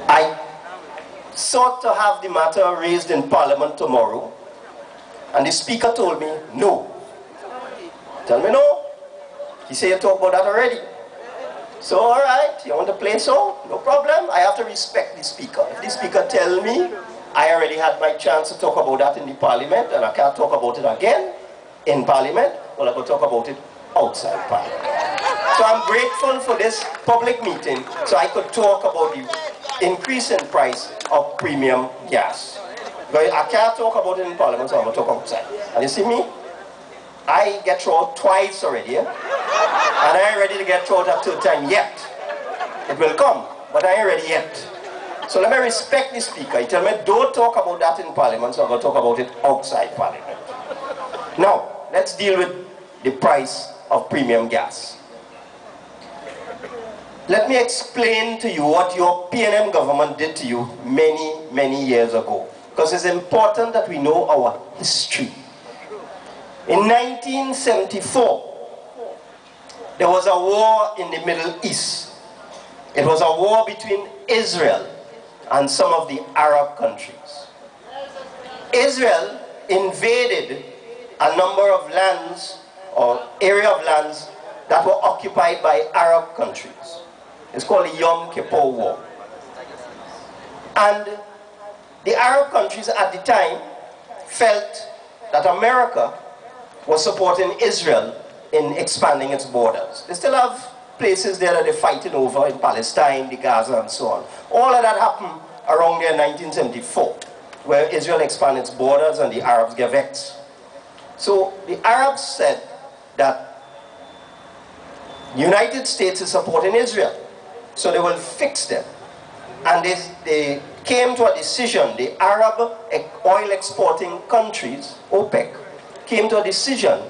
I sought to have the matter raised in Parliament tomorrow, and the Speaker told me no. Tell me no. He said you talked about that already. So alright, you want to play so? No problem. I have to respect the Speaker. If the Speaker tell me I already had my chance to talk about that in the Parliament and I can't talk about it again in Parliament, well, I will talk about it outside Parliament. So I'm grateful for this public meeting so I could talk about the increase in price of premium gas. But I can't talk about it in Parliament, so I'm going to talk outside. And you see me? I get thrown out twice already, and I ain't ready to get thrown out a third time yet. It will come, but I ain't ready yet. So let me respect the Speaker. He tell me don't talk about that in Parliament, so I'm going to talk about it outside Parliament. Now, let's deal with the price of premium gas. Let me explain to you what your PNM government did to you many, many years ago. Because it's important that we know our history. In 1974, there was a war in the Middle East. It was a war between Israel and some of the Arab countries. Israel invaded a number of lands or area of lands that were occupied by Arab countries. It's called the Yom Kippur War. And the Arab countries at the time felt that America was supporting Israel in expanding its borders. They still have places there that they're fighting over in Palestine, the Gaza, and so on. All of that happened around there in 1974, where Israel expanded its borders and the Arabs get vexed. So the Arabs said that the United States is supporting Israel, so they will fix them. And they came to a decision, the Arab oil exporting countries, OPEC, came to a decision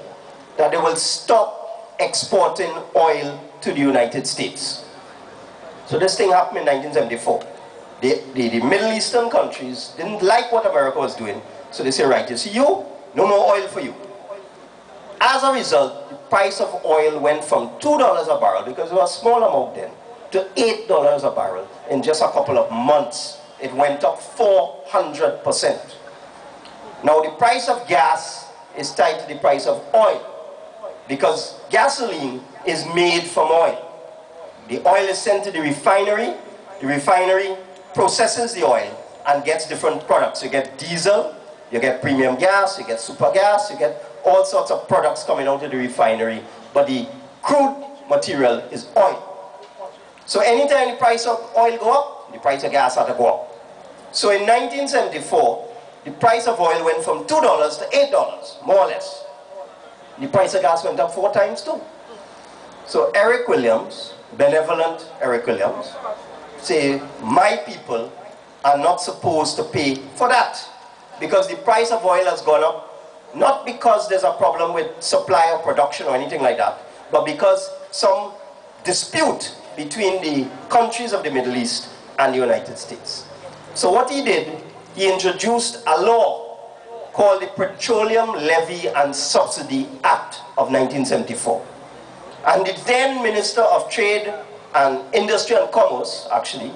that they will stop exporting oil to the United States. So this thing happened in 1974. The Middle Eastern countries didn't like what America was doing, so they said, right, you see you, no more oil for you. As a result, the price of oil went from $2 a barrel, because it was a small amount then, to $8 a barrel in just a couple of months. It went up 400%. Now the price of gas is tied to the price of oil, because gasoline is made from oil. The oil is sent to the refinery processes the oil and gets different products. You get diesel, you get premium gas, you get super gas, you get all sorts of products coming out of the refinery, but the crude material is oil. So anytime the price of oil go up, the price of gas had to go up. So in 1974, the price of oil went from $2 to $8, more or less. The price of gas went up 4 times too. So Eric Williams, benevolent Eric Williams, say, my people are not supposed to pay for that, because the price of oil has gone up, not because there's a problem with supply or production or anything like that, but because some dispute between the countries of the Middle East and the United States. So what he did, he introduced a law called the Petroleum Levy and Subsidy Act of 1974. And the then Minister of Trade and Industry and Commerce, actually,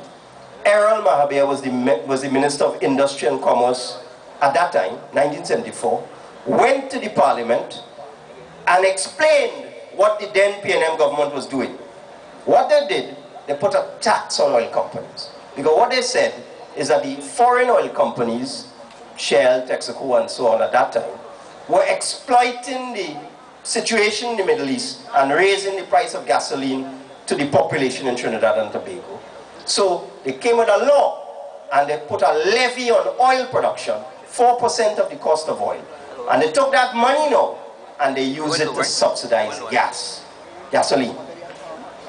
Errol Mahabir was the Minister of Industry and Commerce at that time, 1974, went to the Parliament and explained what the then PNM government was doing. What they did, they put a tax on oil companies. Because what they said is that the foreign oil companies, Shell, Texaco, and so on at that time, were exploiting the situation in the Middle East and raising the price of gasoline to the population in Trinidad and Tobago. So they came with a law and they put a levy on oil production, 4% of the cost of oil. And they took that money now and they used it to subsidize gasoline.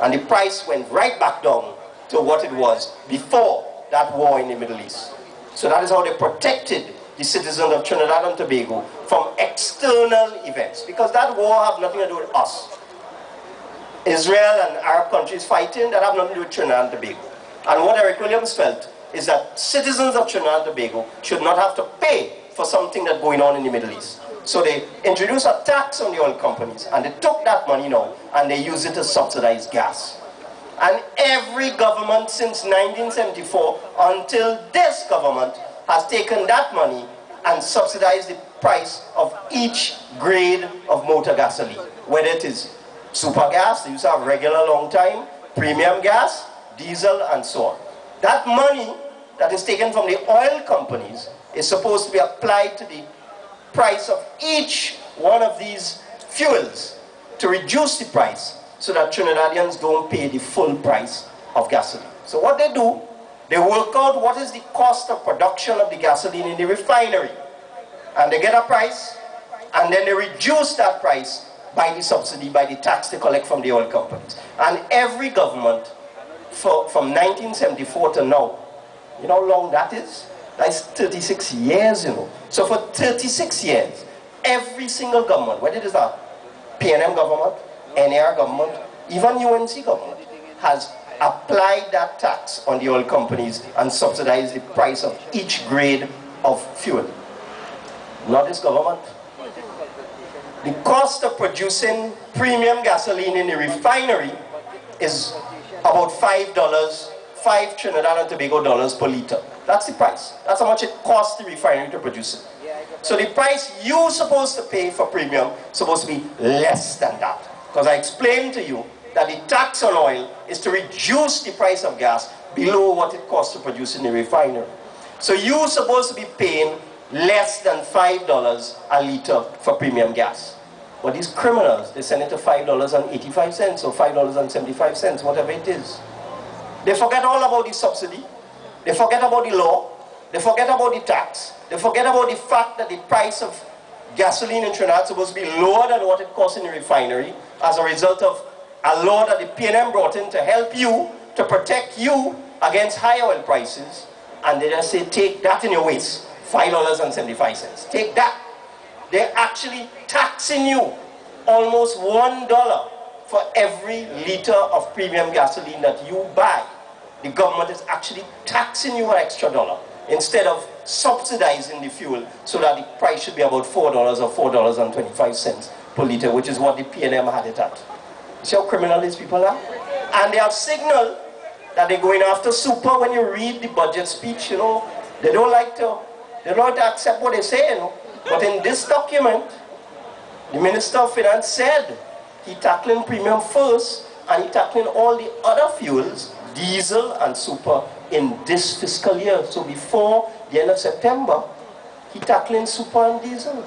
And the price went right back down to what it was before that war in the Middle East. So that is how they protected the citizens of Trinidad and Tobago from external events. Because that war have nothing to do with us. Israel and Arab countries fighting, that have nothing to do with Trinidad and Tobago. And what Eric Williams felt is that citizens of Trinidad and Tobago should not have to pay for something that's going on in the Middle East. So they introduced a tax on the oil companies, and they took that money now and they used it to subsidize gas. And every government since 1974 until this government has taken that money and subsidized the price of each grade of motor gasoline. Whether it is super gas, they used to have regular long time, premium gas, diesel, and so on. That money that is taken from the oil companies is supposed to be applied to the price of each one of these fuels to reduce the price so that Trinidadians don't pay the full price of gasoline. So what they do, they work out what is the cost of production of the gasoline in the refinery. And they get a price, and then they reduce that price by the subsidy, by the tax they collect from the oil companies. And every government from 1974 to now, you know how long that is? That's 36 years, you know. So for 36 years, every single government, whether it is a PNM government, NAR government, even UNC government, has applied that tax on the oil companies and subsidized the price of each grade of fuel. Not this government. The cost of producing premium gasoline in the refinery is about $5, 5 Trinidad and Tobago dollars per litre. That's the price. That's how much it costs the refinery to produce it. So the price you're supposed to pay for premium is supposed to be less than that. Because I explained to you that the tax on oil is to reduce the price of gas below what it costs to produce in the refinery. So you're supposed to be paying less than $5 a litre for premium gas. But these criminals, they send it to $5.85 or $5.75, whatever it is. They forget all about the subsidy. They forget about the law. They forget about the tax. They forget about the fact that the price of gasoline in Trinidad is supposed to be lower than what it costs in the refinery as a result of a law that the PNM brought in to help you, to protect you against high oil prices. And they just say, take that in your waist, $5.75. Take that. They're actually taxing you almost $1 for every litre of premium gasoline that you buy. The government is actually taxing you an extra $1 instead of subsidizing the fuel so that the price should be about $4 or $4.25 per litre, which is what the PNM had it at. See how criminal these people are? And they have signaled that they're going after super. When you read the budget speech, you know, they don't like to accept what they say, you know. But in this document, the Minister of Finance said he's tackling premium first and he's tackling all the other fuels, diesel and super, in this fiscal year. So before the end of September, he's tackling super and diesel.